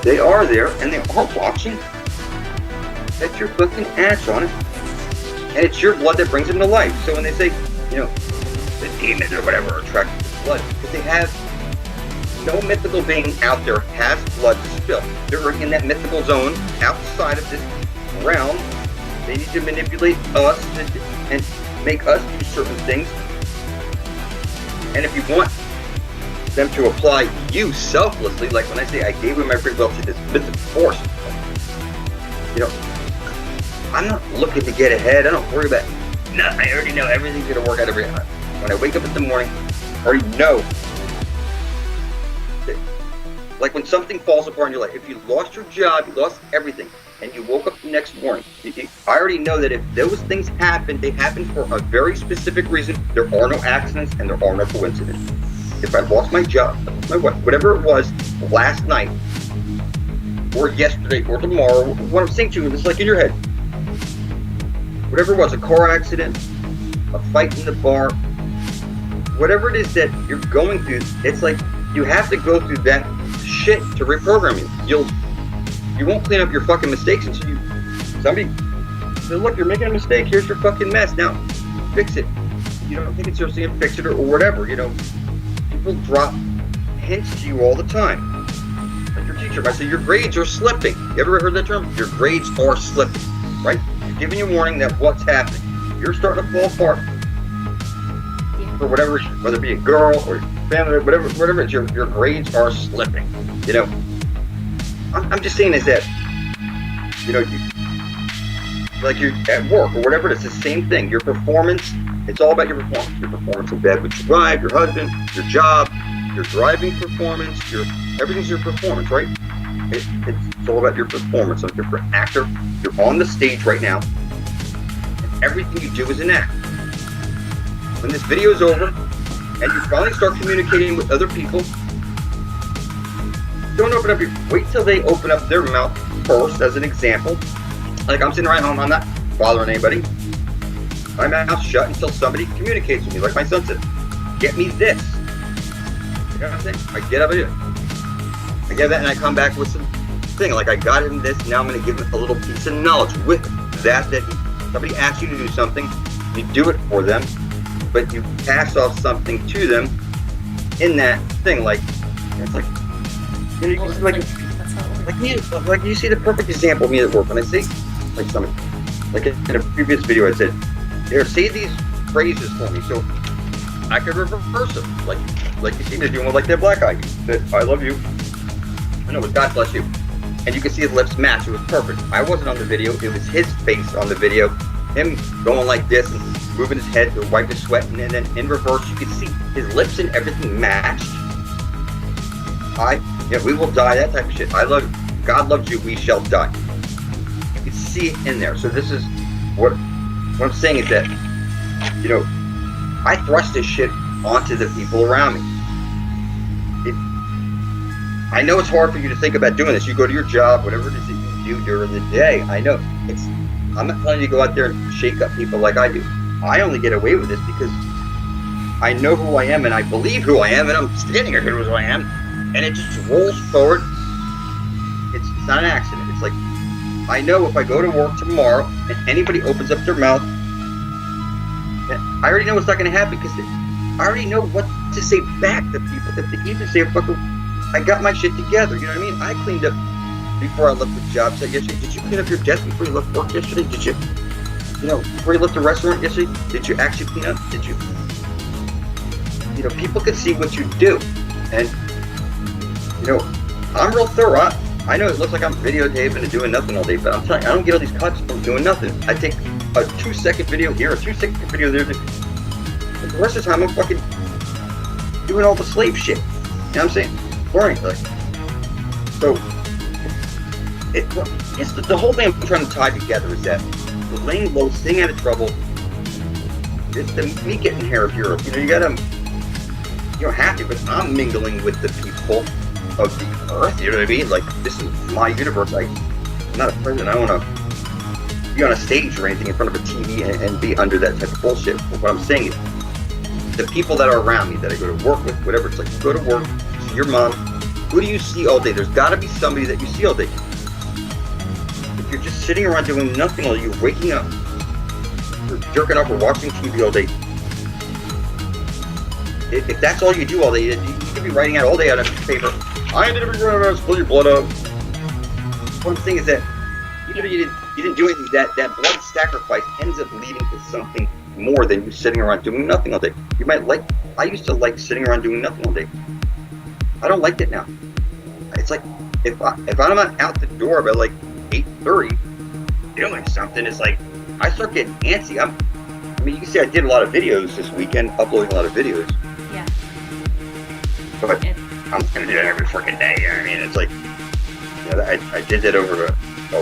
They are there, and they are watching. That's your fucking ass on it. And it's your blood that brings them to life. So when they say, the demons or whatever are attracted to blood, because they have no mythical being out there has blood to spill. They're in that mythical zone outside of this realm. They need to manipulate us and make us do certain things. And if you want them to apply you selflessly, like when I say I gave away my free will to this mythical force, I'm not looking to get ahead. I don't worry about it. No, I already know everything's going to work out every time. When I wake up in the morning, I already know. Like when something falls apart in your life, if you lost your job, you lost everything, and you woke up the next morning, I already know that if those things happen, they happen for a very specific reason. There are no accidents and there are no coincidences. If I lost my job, my wife, whatever it was, last night, or yesterday, or tomorrow, what I'm saying to you, it's like in your head. Whatever it was, a car accident, a fight in the bar, whatever it is that you're going through, it's like you have to go through that shit to reprogram you. You won't clean up your fucking mistakes until somebody says, look, you're making a mistake, here's your fucking mess, now fix it. You don't take it seriously and fix it or whatever, People drop hints to you all the time. Like your teacher might say, your grades are slipping. You ever heard that term? Your grades are slipping, right? You're giving you a warning that what's happening. You're starting to fall apart. For whatever, whether it be a girl or family, whatever it is, your grades are slipping. I'm just saying is that, like you're at work or whatever it is, it's the same thing. Your performance, it's all about your performance. Your performance in bed with your wife, your husband, your job, your driving performance, everything's your performance, right? It's all about your performance. Like you're an actor, you're on the stage right now, and everything you do is an act. When this video is over, and you finally start communicating with other people, don't open up wait till they open up their mouth first, as an example. Like I'm sitting right home, I'm not bothering anybody. My mouth's shut until somebody communicates with me, like my son said, get me this. You know what I'm saying? I get up and do it. I get that and I come back with some thing, like I got him this, now I'm going to give him a little piece of knowledge with that somebody asks you to do something, you do it for them, but you pass off something to them in that thing, like, it's like, like you see the perfect example of me at work when I say, like something, like in a previous video I said, here, say these phrases for me, so I could reverse them, like you see me doing with like that black guy, that I love you, I know it was God bless you, and you can see his lips match, it was perfect. I wasn't on the video, it was his face on the video, him going like this and moving his head to wipe his sweat, and then in reverse you can see his lips and everything matched. We will die, that type of shit. I love you. God loves you, we shall die. You can see it in there. So this is what I'm saying is that, I thrust this shit onto the people around me. I know it's hard for you to think about doing this. You go to your job, whatever it is that you do during the day. I know I'm not telling you to go out there and shake up people like I do. I only get away with this because I know who I am and I believe who I am, and I'm standing here who I am, and it just rolls forward. It's not an accident. It's like, I know if I go to work tomorrow and anybody opens up their mouth, I already know it's not going to happen because I already know what to say back to people. If they even say, I got my shit together, you know what I mean? I cleaned up before I left the job site yesterday. Did you clean up your desk before you left work yesterday? Did you, before you left the restaurant yesterday, did you actually clean up? Did you? People can see what you do. And, I'm real thorough. I know it looks like I'm videotaping and doing nothing all day, but I'm telling you, I don't get all these cuts from doing nothing. I take a 2-second video here, a 2-second video there. But the rest of the time, I'm fucking doing all the slave shit. You know what I'm saying? Boring. So, it's the whole thing I'm trying to tie together is that the laying low, staying out of trouble, it's me getting here of Europe. You don't have to, but I'm mingling with the people of the earth, you know what I mean? Like, this is my universe. I'm not a president. I don't want to be on a stage or anything in front of a TV and be under that type of bullshit. But what I'm saying is, the people that are around me, that I go to work with, whatever, it's like, you go to work, see your mom, Who do you see all day? There's got to be somebody that you see all day. If you're just sitting around doing nothing all day, you're waking up, or jerking up, or watching TV all day. If that's all you do all day, you could be writing out all day on a paper. I did every run around, pull your blood up. One thing is that even if you didn't do anything, that blood sacrifice ends up leading to something more than you sitting around doing nothing all day. You might like. I used to like sitting around doing nothing all day. I don't like it now. It's like if I'm not out the door by like 8:30 doing something, it's like I start getting antsy. I mean, you can see I did a lot of videos this weekend, uploading a lot of videos. Yeah. But I'm just gonna do that every freaking day. I mean, it's like, you know, I did that over a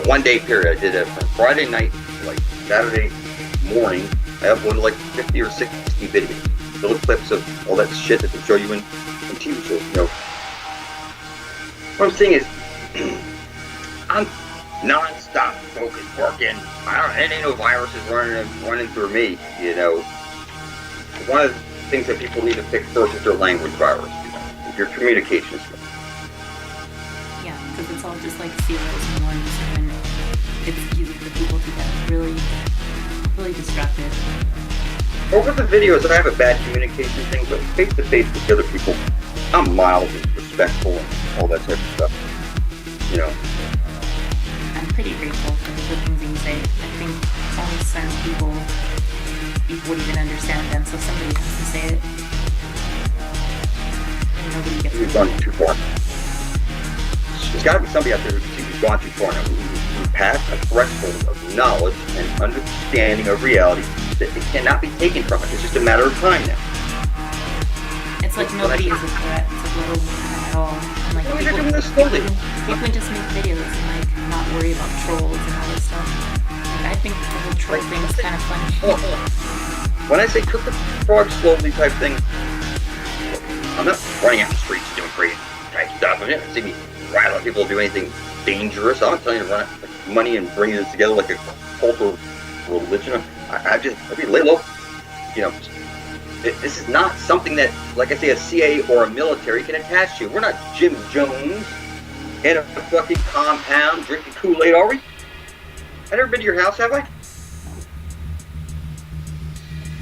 1 day period. I did that from Friday night to like Saturday morning. I uploaded like 50 or 60 videos, little clips of all that shit that they show you in TV shows. You know, what I'm saying is, I'm non-stop focused, working. It ain't no viruses running through me. You know, one of the things that people need to fix first is their language virus. You know, your communication skills. Yeah, because it's all just like zeros and ones, and it's easy for people to get really, really distracted. Over the videos, I have a bad communication thing, but face to face with other people, I'm mild and respectful and all that type of stuff. You know. I'm pretty grateful for the good things that you say. I think only certain people would even understand them, so somebody has to say it. And nobody gets it. We've gone too far. There's got to be somebody out there who's gone too far now, who passed a threshold of knowledge and understanding of reality that it cannot be taken from it. It's just a matter of time now. It's like nobody is a threat to global at all. And like they're doing this slowly. People can just make videos and like not worry about trolls and all this stuff. Like, I think the whole troll thing is kind of funny. When I say cook the frog slowly type thing, I'm not running out in the streets doing crazy type stuff. I mean, see me rattling people to do anything dangerous. I'm not telling you to run out like money and bring this together like a cult or religion. I mean, lay low. You know, this is not something that, like I say, a CIA or a military can attach to. We're not Jim Jones in a fucking compound drinking Kool-Aid, are we? I've never been to your house, have I?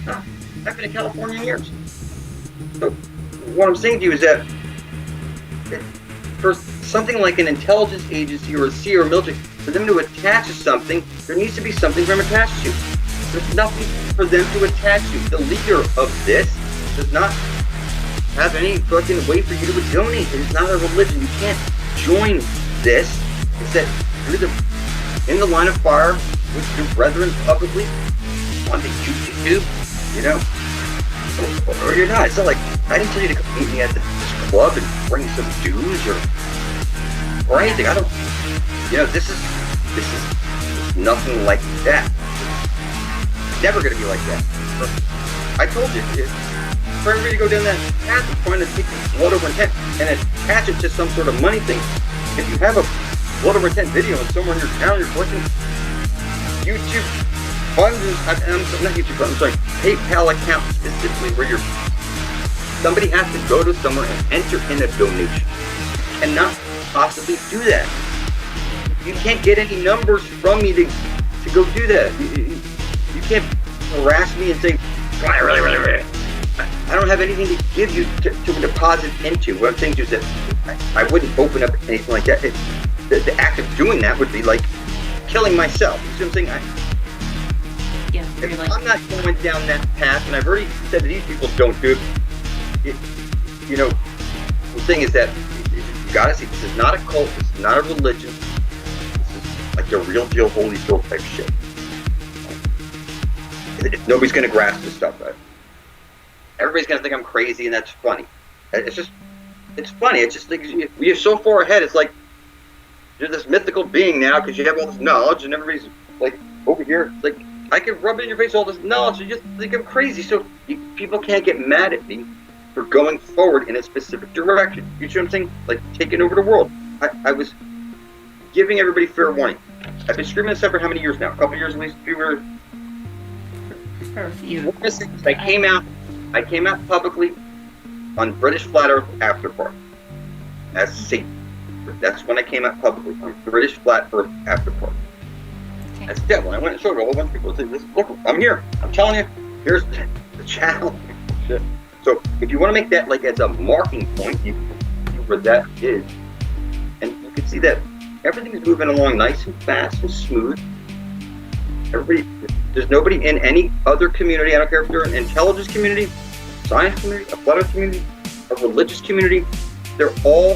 No. I've been in California in years. So, what I'm saying to you is that for something like an intelligence agency or a CIA or military, for them to attach to something, there needs to be something for them attached to. There's nothing for them to attach to. The leader of this does not have any fucking way for you to donate. It's not a religion. You can't join this. It's that you're either in the line of fire with your brethren publicly on the YouTube, you know, or you're not. It's not like I didn't tell you to come meet me at this club and bring some dues or anything. I don't. You know, this is nothing like that. Never going to be like that. I told you, for everybody to go down that path of trying to take blood over intent and attach it to some sort of money thing. If you have a blood over intent video and somewhere in your town you're collecting YouTube funds, not YouTube funds, I'm sorry, PayPal account specifically where somebody has to go to somewhere and enter in a donation. You cannot possibly do that. You can't get any numbers from me to go do that. You can't harass me and say, I don't have anything to give you to deposit into. What I'm saying to you is that I wouldn't open up anything like that. The act of doing that would be like killing myself. You see what I'm saying? I'm not going down that path, and I've already said that these people don't do it. You know, the thing is that you gotta see, this is not a cult, this is not a religion. This is like the real deal, holy spill type shit. Nobody's going to grasp this stuff. Everybody's going to think I'm crazy, and that's funny. It's funny. It's just like you're so far ahead. It's like you're this mythical being now because you have all this knowledge, and everybody's like over here. It's like I can rub it in your face all this knowledge, and you just think I'm crazy. So people can't get mad at me for going forward in a specific direction. You see what I'm saying? Like taking over the world. I was giving everybody fair warning. I've been screaming this up for how many years now? A couple of years at least. A few years. I came out publicly on British Flat Earth After Party. as Satan. That's when I came out publicly on British Flat Earth After Party. Okay. That's devil. I went and showed a whole bunch of people. Said, look, I'm here. I'm telling you. Here's the channel. Shit. So if you want to make that like as a marking point, you can see where that is, and you can see that everything is moving along nice and fast and smooth. There's nobody in any other community. I don't care if they're an intelligence community, science community, a flat earth community, a religious community. They're all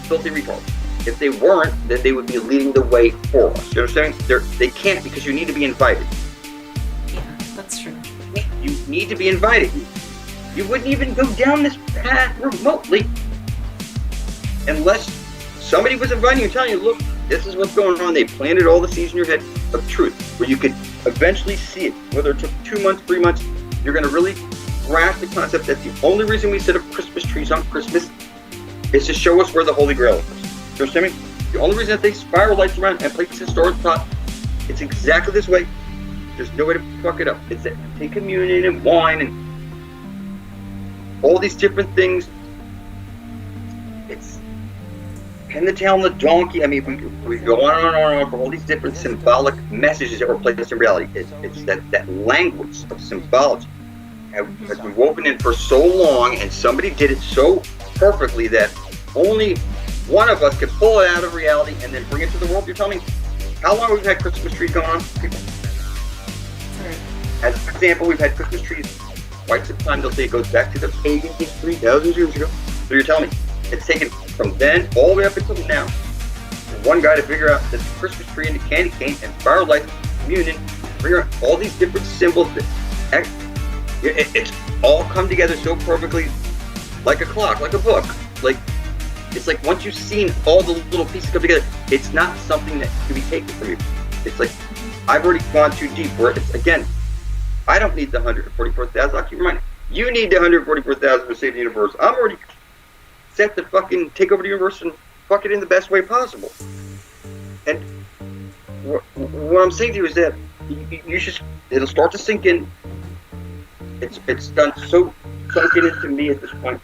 filthy retards. If they weren't, then they would be leading the way for us. You understand? They can't, because you need to be invited. Yeah, that's true. You need to be invited. You wouldn't even go down this path remotely unless somebody was inviting you and telling you, look, this is what's going on. They planted all the seeds in your head of truth, where you could eventually see it. Whether it took 2 months, 3 months, you're going to really grasp the concept that the only reason we set up Christmas trees on Christmas is to show us where the Holy Grail is. You understand me? The only reason that they spiral lights around and places store at the top, it's exactly this way. There's no way to fuck it up. It's that you take communion and wine and all these different things. It's pin the tail on the donkey. I mean, we go on and on and on for all these different symbolic messages that were placed in reality. It's that language of symbology. As we've woven in for so long, and somebody did it so perfectly that only one of us could pull it out of reality and then bring it to the world. You're telling me how long we've had Christmas trees going on, people? As an example, we've had Christmas trees quite some time. They'll say it goes back to the pagan history, thousands of years ago. So you're telling me it's taken from then all the way up until now for one guy to figure out that the Christmas tree and the candy cane and spiral lights, communion, figure out all these different symbols that it's all come together so perfectly, like a clock, like a book. Like, it's like once you've seen all the little pieces come together, it's not something that can be taken from you. It's like, I've already gone too deep where it's, again, I don't need the 144,000. I'll keep reminding you, you need the 144,000 to save the universe. I'm already set to fucking take over the universe and fuck it in the best way possible. And what I'm saying to you is that you should, it'll start to sink in. It's done so sunken into me at this point.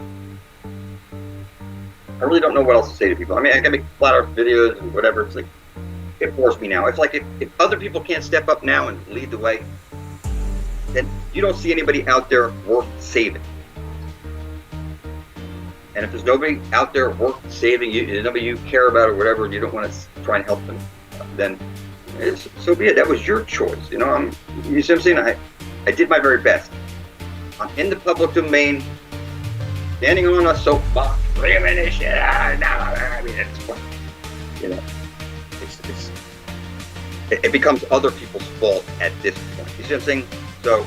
I really don't know what else to say to people. I mean, I can make flat earth videos and whatever. It's like, it forced me now. It's like if other people can't step up now and lead the way, then you don't see anybody out there worth saving. And if there's nobody out there worth saving, nobody you care about or whatever, and you don't want to try and help them, then so be it. That was your choice. You know, you see what I'm saying? I did my very best. I'm in the public domain, standing on a soapbox, screaming this shit out. I mean, it's fun. You know, it becomes other people's fault at this point. You see what I'm saying? So,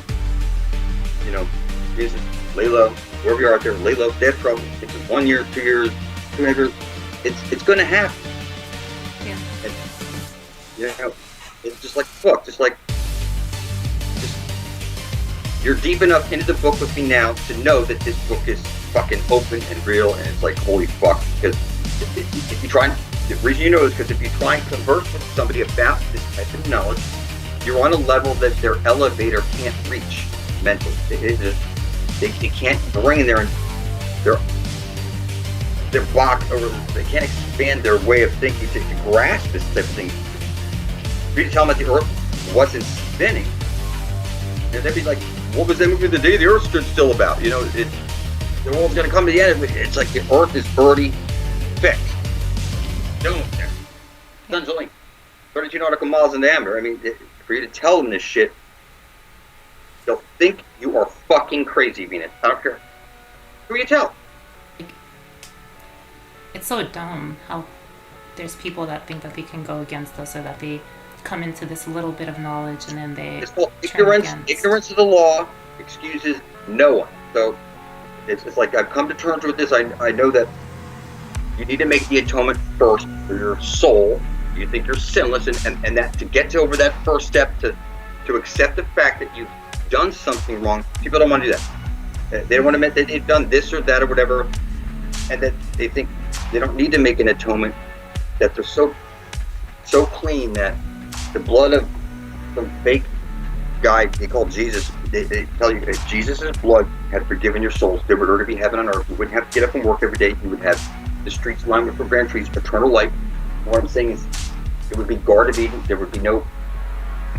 you know, Jesus, lay low, wherever you are out there, lay low. They have trouble. It's 1 year, 2 years, 2 years. It's going to happen. Yeah. And, you know, it's just like a book, just you're deep enough into the book with me now to know that this book is fucking open and real, and it's like, holy fuck. Because if you try and, the reason you know is because if you try and converse with somebody about this type of knowledge, you're on a level that their elevator can't reach mentally. They can't bring their box over. They can't expand their way of thinking to grasp this type of thing. If you tell them that the Earth wasn't spinning, they'd be like, what was that movie The Day the Earth Stood Still about? You know, the world's going to come to the end. It's like the Earth is already fixed. Doom there. Sun's only 32 nautical miles in diameter. I mean, for you to tell them this shit, they'll think you are fucking crazy, Venus. I don't care who you tell. It's so dumb how there's people that think that they can go against us, or that they come into this little bit of knowledge and then they ignorance of the law excuses no one. So it's like, I've come to terms with this. I know that you need to make the atonement first for your soul. You think you're sinless, and that to get to over that first step to accept the fact that you've done something wrong. People don't want to do that. They don't want to admit that they've done this or that or whatever, and that they think they don't need to make an atonement, that they're so clean that the blood of some fake guy they call Jesus, they tell you that Jesus' blood had forgiven your souls. There would already be heaven on earth. You wouldn't have to get up and work every day. You would have the streets lined with banana trees, eternal life. What I'm saying is, it would be Garden of Eden. There would be no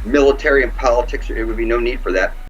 military and politics. There would be no need for that.